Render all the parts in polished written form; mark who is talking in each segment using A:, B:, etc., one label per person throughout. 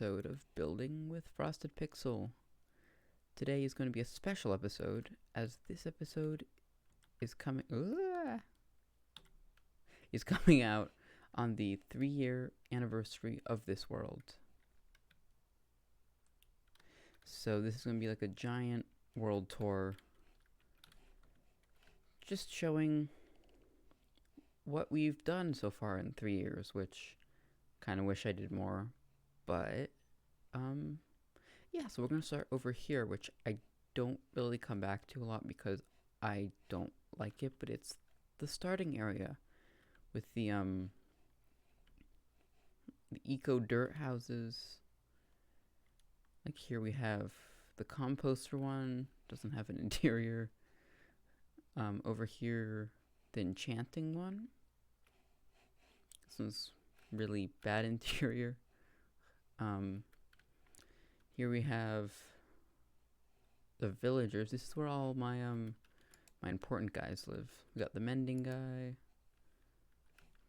A: episode of Building with FrostedPixel. Today is going to be a special episode, as this episode is coming out on the 3-year anniversary of this world. So this is going to be like a giant world tour, just showing what we've done so far in 3 years, which kind of wish I did more, but yeah, so we're gonna start over here, which I don't really come back to a lot because I don't like it, but it's the starting area with the eco dirt houses. Like here we have the composter one, doesn't have an interior. Over here, the enchanting one. This one's really bad interior. Here we have the villagers. This is where all my my important guys live. We got the mending guy,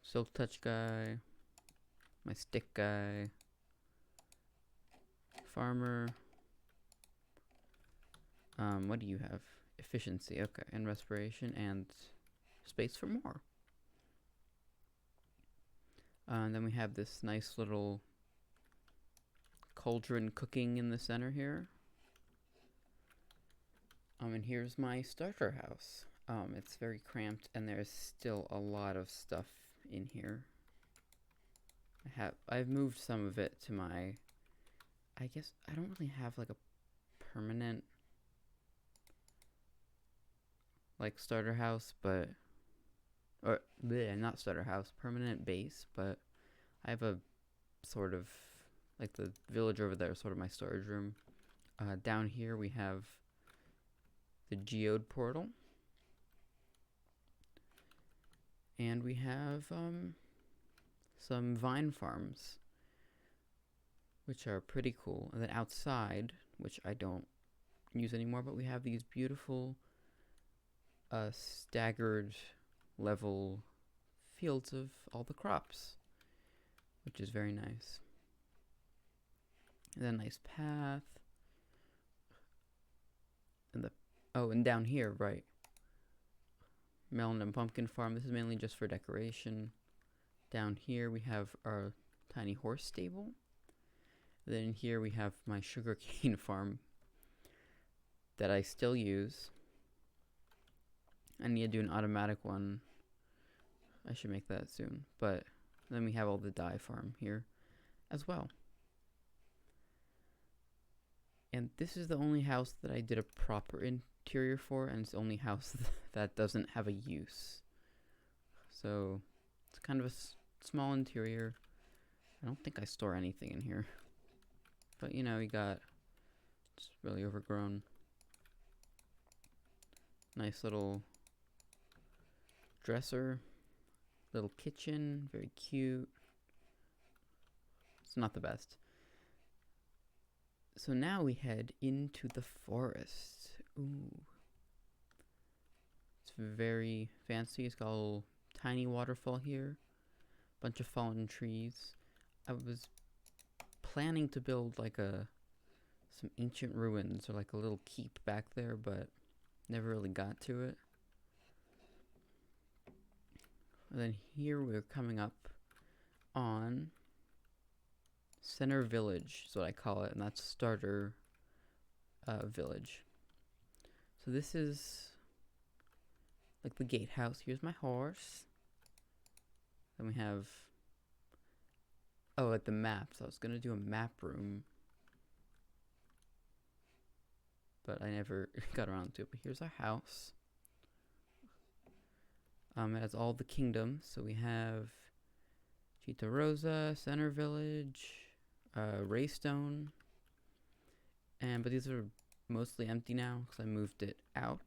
A: silk touch guy, my stick guy, farmer. What do you have? Efficiency, okay, and respiration, and space for more. And then we have this nice little cauldron cooking in the center here. And here's my starter house. It's very cramped, and there's still a lot of stuff in here. I've moved some of it to my, I guess I don't really have like a permanent like starter house, but not starter house, permanent base, but I have a sort of like the village over there, sort of my storage room. Down here we have the geode portal, and we have some vine farms, which are pretty cool. And then outside, which I don't use anymore, but we have these beautiful staggered level fields of all the crops, which is very nice. And then a nice path. And down here, right, melon and pumpkin farm. This is mainly just for decoration. Down here we have our tiny horse stable. Then here we have my sugarcane farm that I still use. I need to do an automatic one. I should make that soon. But then we have all the dye farm here as well. And this is the only house that I did a proper interior for, and it's the only house that doesn't have a use. So it's kind of a small interior. I don't think I store anything in here. But you know, it's really overgrown. Nice little dresser, little kitchen, very cute. It's not the best. So now we head into the forest. Ooh. It's very fancy. It's got a little tiny waterfall here. Bunch of fallen trees. I was planning to build like some ancient ruins or like a little keep back there, but never really got to it. And then here we're coming up on Center Village is what I call it, and that's starter village. So this is like the gatehouse. Here's my horse. Then we have at the maps. I was gonna do a map room, but I never got around to it. But here's our house. It has all the kingdoms. So we have Chita Rosa, Center Village, Raystone, but these are mostly empty now because I moved it out.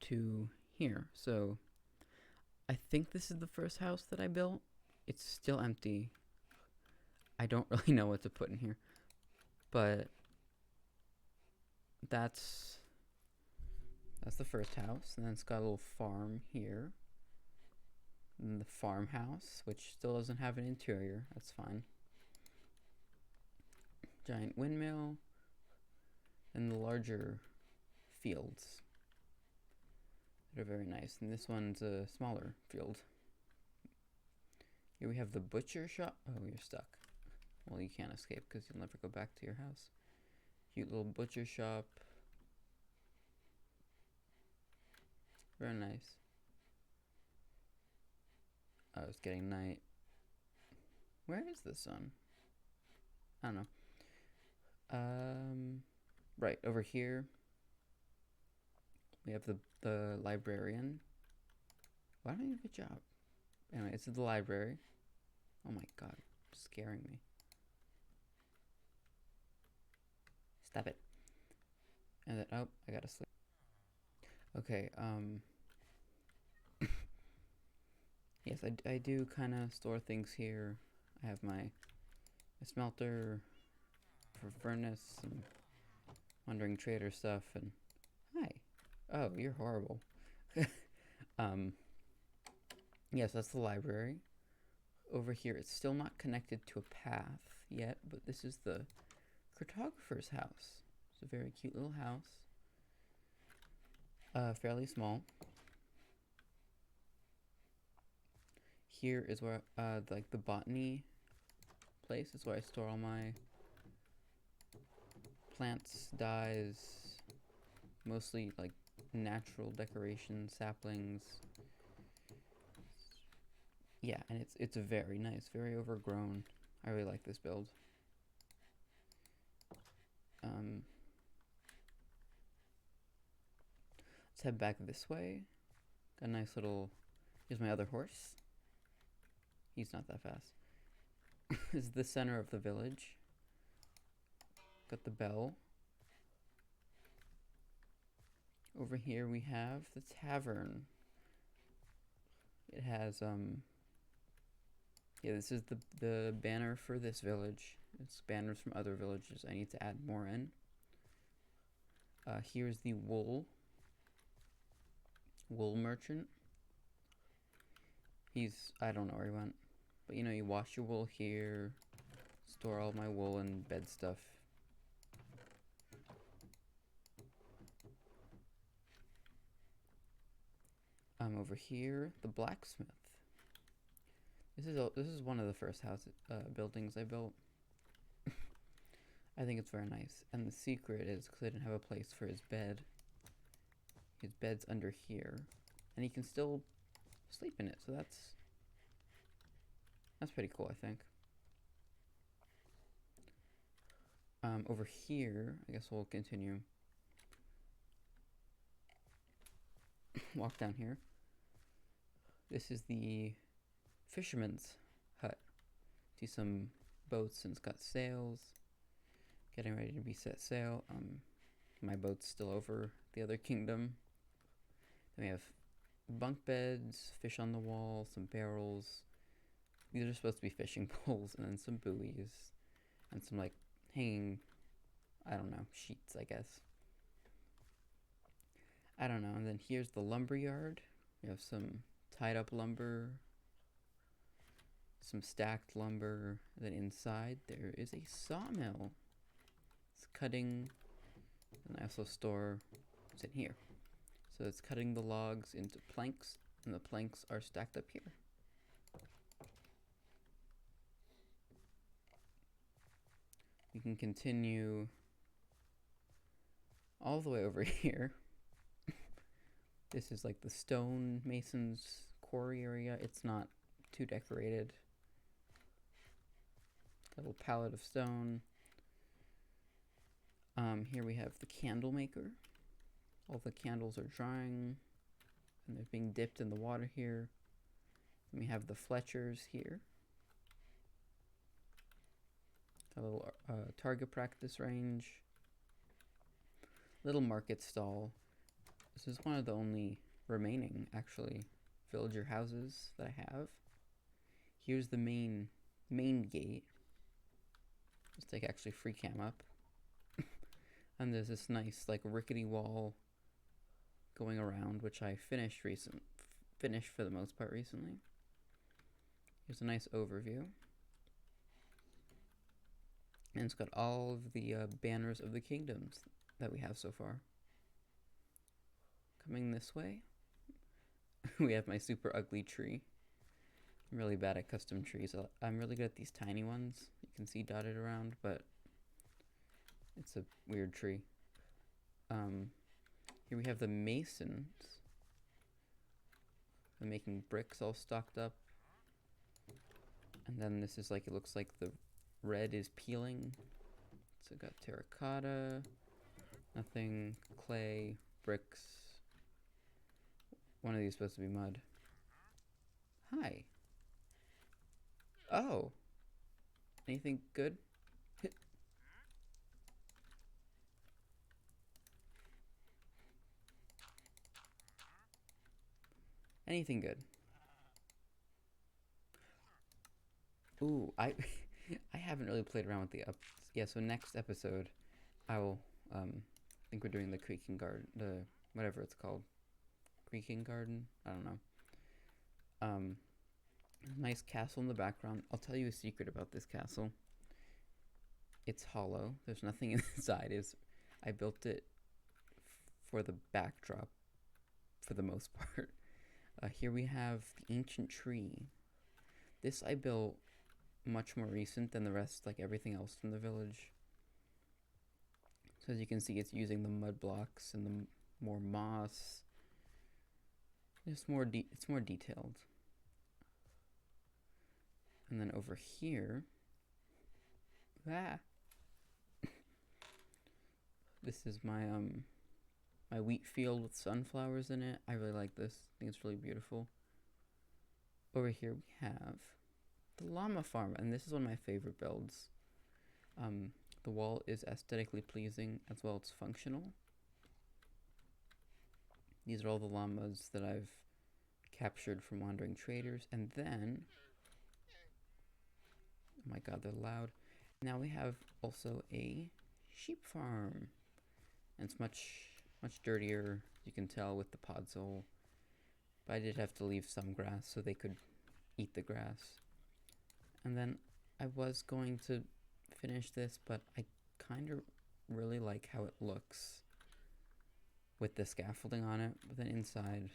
A: To here. So I think this is the first house that I built. It's still empty. I don't really know what to put in here, but that's the first house, and then it's got a little farm here. And the farmhouse, which still doesn't have an interior. That's fine. Giant windmill. And the larger fields that are very nice. And this one's a smaller field. Here we have the butcher shop. Oh, you're stuck. Well, you can't escape because you'll never go back to your house. Cute little butcher shop. Very nice. Oh, it's getting night. Where is the sun? I don't know. Right, over here we have the librarian. Why don't you do a good job? Anyway, this is the library. Oh my god, scaring me. Stop it. And then, oh, I gotta sleep. Okay, yes, I do kind of store things here. I have my smelter for furnace and wandering trader stuff, and hi. Oh, you're horrible. Yes, that's the library. Over here, it's still not connected to a path yet, but this is the cartographer's house. It's a very cute little house. Fairly small. Here is where, like the botany place is where I store all my plants, dyes, mostly like natural decoration, saplings. Yeah, and it's very nice, very overgrown. I really like this build. Let's head back this way. Got a nice little. Here's my other horse. He's not that fast. This is the center of the village. Got the bell. Over here we have the tavern. It has yeah, this is the banner for this village. It's banners from other villages. I need to add more in. Here's the wool merchant. I don't know where he went, but you know, you wash your wool here, store all my wool and bed stuff. Over here, the blacksmith. This is one of the first buildings I built. I think it's very nice. And the secret is because I didn't have a place for his bed. His bed's under here, and he can still sleep in it. So that's pretty cool, I think. Over here, I guess we'll continue. Walk down here. This is the fisherman's hut. See some boats, and it's got sails. Getting ready to be set sail. My boat's still over the other kingdom. Then we have bunk beds, fish on the wall, some barrels. These are supposed to be fishing poles, and then some buoys, and some like hanging, I don't know, sheets, I guess. I don't know. And then here's the lumber yard. We have some tied up lumber, some stacked lumber. Then inside there is a sawmill. It's cutting, and I also store what's in here. So it's cutting the logs into planks, and the planks are stacked up here. We can continue all the way over here. This is like the stone mason's quarry area. It's not too decorated. Got a little pallet of stone. Here we have the candle maker. All the candles are drying, and they're being dipped in the water here. And we have the Fletchers here. A little target practice range. Little market stall. This is one of the only remaining, actually, villager houses that I have. Here's the main gate. Let's take actually free cam up. And there's this nice, like, rickety wall going around, which I finished for the most part recently. Here's a nice overview. And it's got all of the banners of the kingdoms that we have so far. Coming this way, we have my super ugly tree. I'm really bad at custom trees. I'm really good at these tiny ones you can see dotted around, but it's a weird tree. Here we have the masons. They're making bricks all stocked up. And then this is like, it looks like the red is peeling. So got terracotta, nothing, clay, bricks. One of these is supposed to be mud. Hi. Oh. Anything good? Anything good? Ooh, I haven't really played around with the ups. Yeah, so next episode, I will, think we're doing the creaking garden, the, whatever it's called. Creaking garden? I don't know. Nice castle in the background. I'll tell you a secret about this castle. It's hollow. There's nothing inside. I built it for the backdrop, for the most part. Here we have the ancient tree. This I built much more recent than the rest, like everything else from the village. So as you can see, it's using the mud blocks and the more moss. It's more detailed. And then over here, this is my my wheat field with sunflowers in it. I really like this. I think it's really beautiful. Over here we have the llama farm, and this is one of my favorite builds. The wall is aesthetically pleasing as well as functional. These are all the llamas that I've captured from wandering traders, and then, oh my god, they're loud. Now we have also a sheep farm, and it's much dirtier, you can tell, with the podzol. But I did have to leave some grass so they could eat the grass. And then I was going to finish this, but I kind of really like how it looks with the scaffolding on it. But then inside,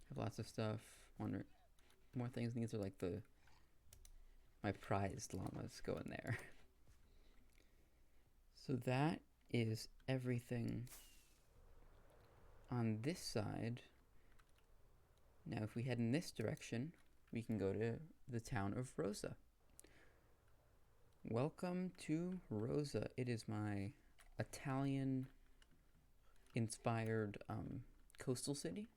A: have lots of stuff. More things. These are like my prized llamas go in there. So that is everything on this side. Now if we head in this direction, we can go to the town of Rosa. Welcome to Rosa. It is my Italian inspired coastal city.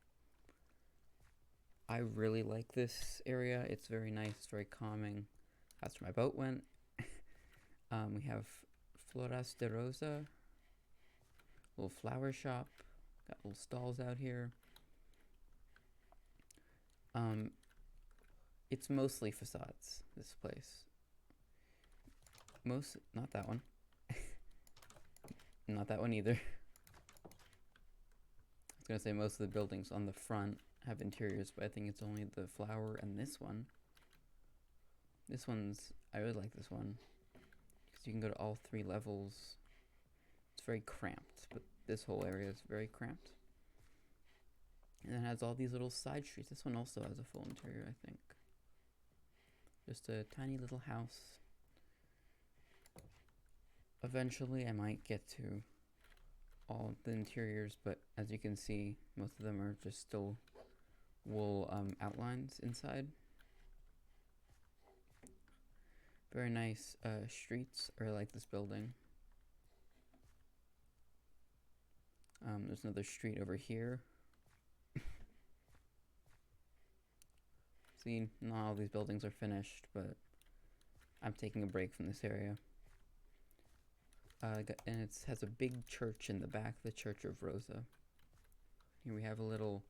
A: I really like this area. It's very nice, very calming. That's where my boat went. We have Flores de Rosa, little flower shop, got little stalls out here. It's mostly facades, this place. Not that one. Not that one either. I was gonna say most of the buildings on the front have interiors, but I think it's only the flower and this one. I really like this one, because you can go to all 3 levels. It's very cramped, but this whole area is very cramped. And it has all these little side streets. This one also has a full interior, I think. Just a tiny little house. Eventually I might get to all the interiors, but as you can see, most of them are just still wool outlines inside. Very nice streets. I really like this building. There's another street over here. See, not all these buildings are finished, but I'm taking a break from this area. And it has a big church in the back, the Church of Rosa. Here we have a little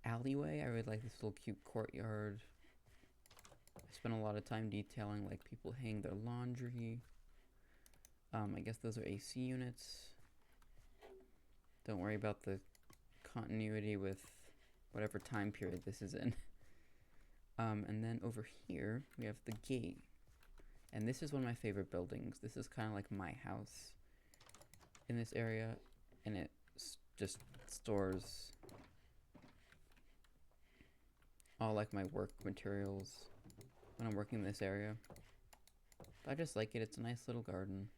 A: alleyway. I really like this little cute courtyard. I spent a lot of time detailing like people hang their laundry. I guess those are AC units. Don't worry about the continuity with whatever time period this is in. And then over here, we have the gate. And this is one of my favorite buildings. This is kind of like my house in this area. And it just stores all like my work materials when I'm working in this area. But I just like it. It's a nice little garden.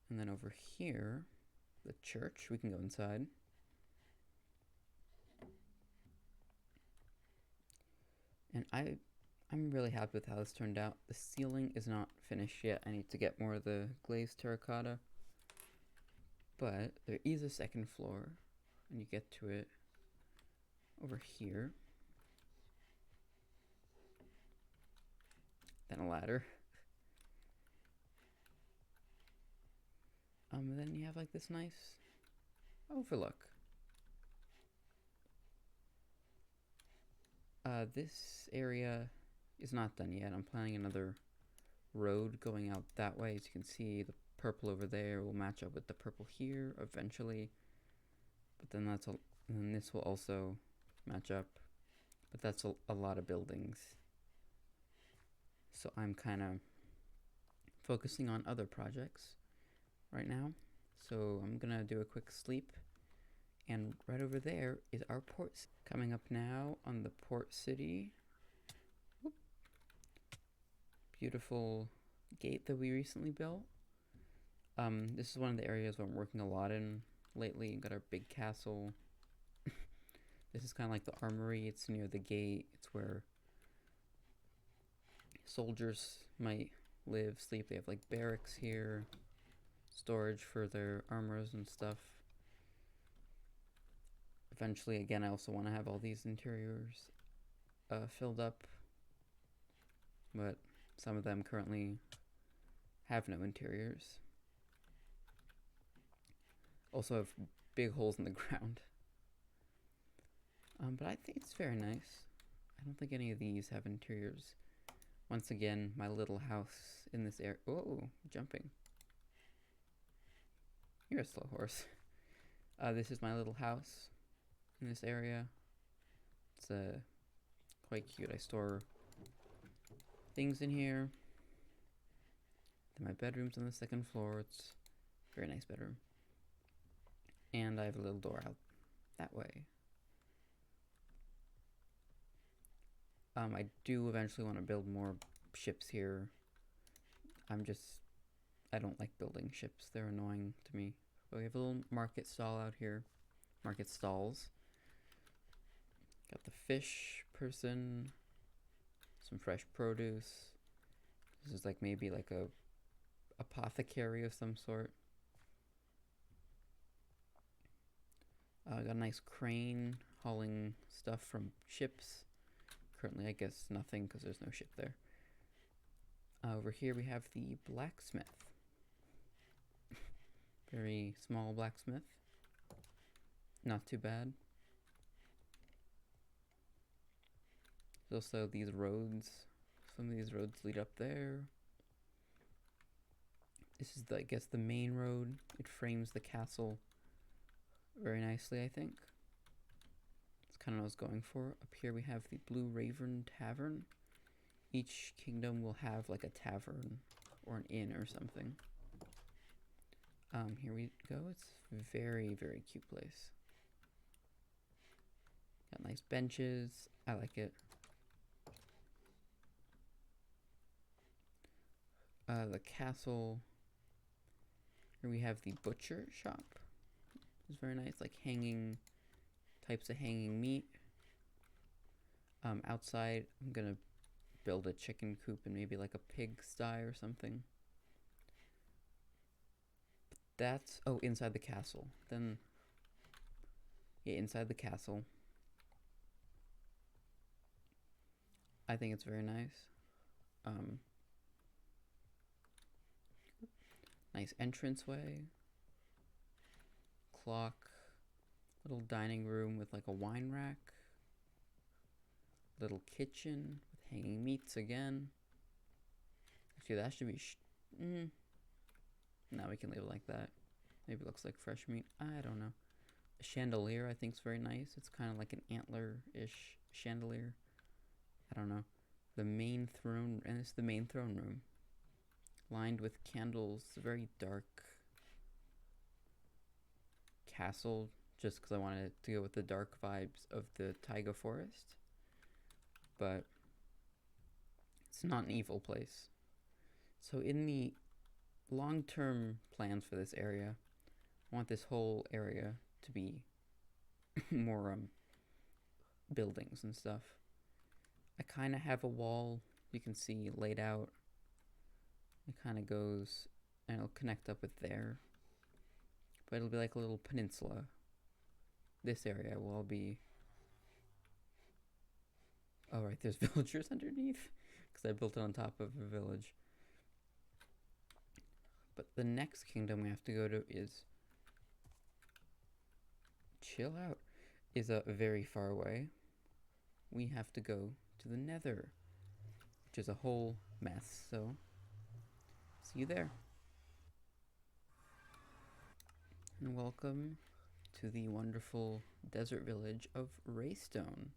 A: And then over here, the church. We can go inside. And I'm really happy with how this turned out. The ceiling is not finished yet. I need to get more of the glazed terracotta. But there is a second floor, and you get to it over here. Then a ladder. And then you have like this nice overlook. This area is not done yet. I'm planning another road going out that way. As you can see, the purple over there will match up with the purple here eventually. But then and this will also match up. But that's a lot of buildings. So I'm kind of focusing on other projects right now. So I'm gonna do a quick sleep. And right over there is our port. Coming up now on the port city. Whoop. Beautiful gate that we recently built. This is one of the areas where I'm working a lot in lately. Got our big castle. This is kind of like the armory. It's near the gate. It's where soldiers might live, sleep. They have like barracks here, storage for their armors and stuff. Eventually, again, I also want to have all these interiors filled up, but some of them currently have no interiors. Also have big holes in the ground. But I think it's very nice. I don't think any of these have interiors. Once again, my little house in this area. Oh, jumping. You're a slow horse. This is my little house in this area. It's quite cute. I store things in here. Then my bedroom's on the second floor. It's a very nice bedroom. And I have a little door out that way. I do eventually want to build more ships here. I don't like building ships. They're annoying to me. But we have a little market stall out here. Market stalls. Got the fish person. Some fresh produce. This is like maybe like a apothecary of some sort. Got a nice crane hauling stuff from ships. Currently, I guess nothing because there's no ship there. Over here we have the blacksmith. Very small blacksmith. Not too bad. There's also these roads. Some of these roads lead up there. This is, I guess, the main road. It frames the castle very nicely, I think. That's kind of what I was going for. Up here we have the Blue Raven Tavern. Each kingdom will have like a tavern or an inn or something. Here we go. It's a very, very cute place. Got nice benches. I like it. The castle. Here we have the butcher shop. It's very nice, like types of hanging meat. Outside, I'm gonna build a chicken coop and maybe like a pig sty or something. That's, oh, inside the castle. Then, yeah, inside the castle. I think it's very nice. Nice entranceway. Clock. Little dining room with like a wine rack. Little kitchen with hanging meats again. Actually, that should be... Now we can leave it like that. Maybe it looks like fresh meat. I don't know. A chandelier I think is very nice. It's kind of like an antler-ish chandelier. I don't know. The main throne, and it's the main throne room, lined with candles. It's a very dark castle, just because I wanted it to go with the dark vibes of the taiga forest. But it's not an evil place. So in the long-term plans for this area, I want this whole area to be more buildings and stuff. I kind of have a wall you can see laid out. It kind of goes and it'll connect up with there, but it'll be like a little peninsula. This area will all be, oh right, there's villagers underneath because I built it on top of a village. But the next kingdom we have to go to is, chill out, is very far away. We have to go to the Nether, which is a whole mess. So see you there. And welcome to the wonderful desert village of Raystone.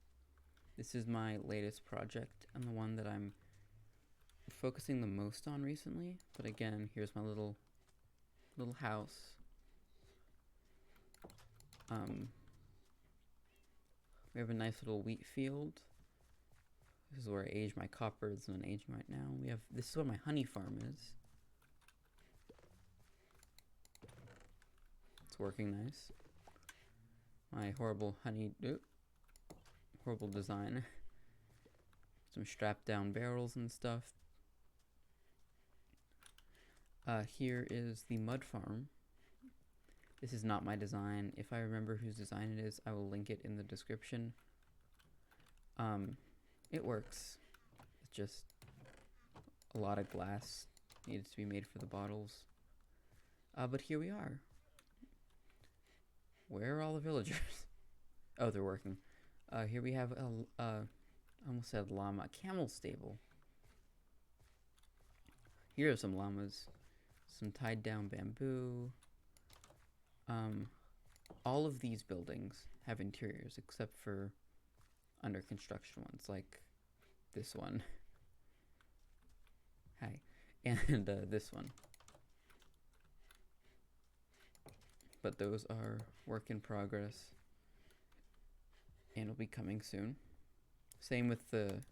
A: This is my latest project and the one that I'm focusing the most on recently. But again, here's my little house. We have a nice little wheat field. This is where I age my copper. This is what I'm aging right now. This is where my honey farm is. It's working nice. My horrible horrible design. Some strapped down barrels and stuff. Here is the mud farm. This is not my design. If I remember whose design it is, I will link it in the description. It works. It's just a lot of glass needed to be made for the bottles. But here we are. Where are all the villagers? Oh, they're working. Here we have I almost said llama, camel stable. Here are some llamas, some tied down bamboo. All of these buildings have interiors except for under construction ones, like this one. Hi. And this one. But those are work in progress and will be coming soon. Same with the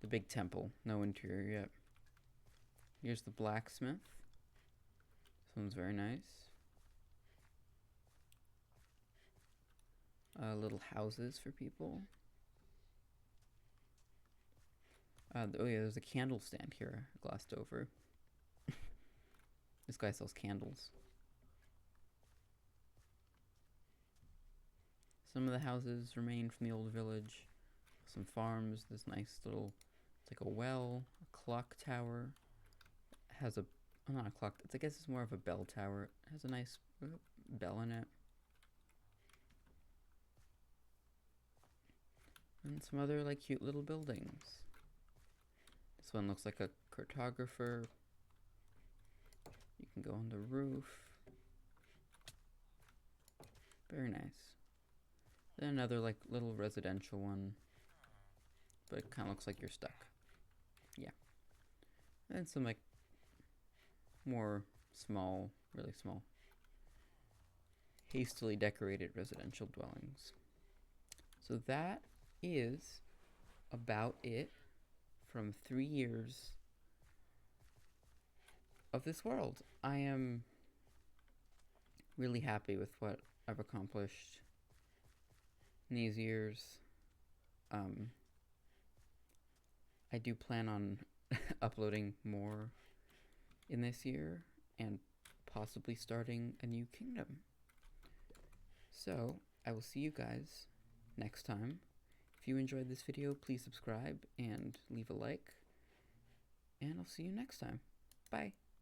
A: big temple, no interior yet. Here's the blacksmith. This one's very nice. Little houses for people. Oh yeah, there's a candle stand here I glossed over. This guy sells candles. Some of the houses remain from the old village. Some farms. This nice little, it's like a well, a clock tower. It has not a clock. I guess it's more of a bell tower. It has a nice bell in it. And some other like cute little buildings. This one looks like a cartographer. You can go on the roof. Very nice. Then another like little residential one. But it kind of looks like you're stuck. Yeah. And some like more small, really small, hastily decorated residential dwellings. So that is about it from 3 years of this world. I am really happy with what I've accomplished in these years. I do plan on uploading more in this year and possibly starting a new kingdom. So I will see you guys next time. If you enjoyed this video, please subscribe and leave a like. And I'll see you next time. Bye.